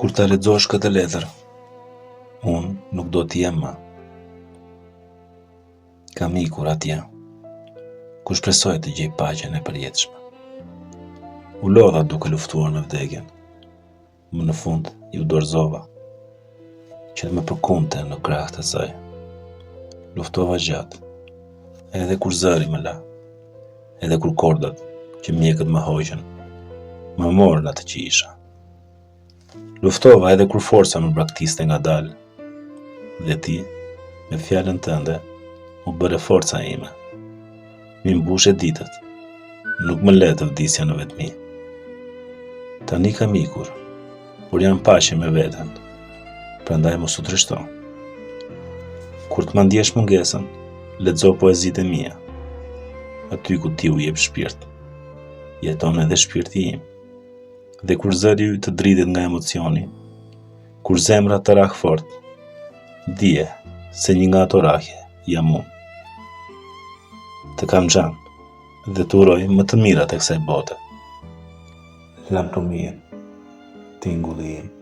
Kur ta lexosh këtë letër, unë nuk do t'i jem më. Kam ikur atje, ku shpresoj të gjej paqen e përjetshme. U lodha duke luftuar me vdekjen. Më në fund ju dorëzova që të më përkunte në krah të saj. Luftova gjatë, edhe kur zëri më la, edhe kur kordat që mjekët më hoqën, më morën atë që isha. Luftova edhe kur forca më braktiste ngadalë, dhe ti, me fjalën tënde, u bëre forca ime. Mi mbushe ditët, nuk më le të vdisja në vetmi. Tani kam ikur, por jam paqe me veten, prandaj mos u trishto. Kur të ma ndjesh mungesën, lexo poezitë e mia. Aty ku ti u jep shpirt, jeton edhe shpirti im. Dhe kur zëri ju të dritet nga emocioni, kur zemra të rah fort, dije se një nga ato rahje jam unë. Të kam xhan dhe të uroj më të mirat e kësaj bote. Lam të mirë, tingulli im.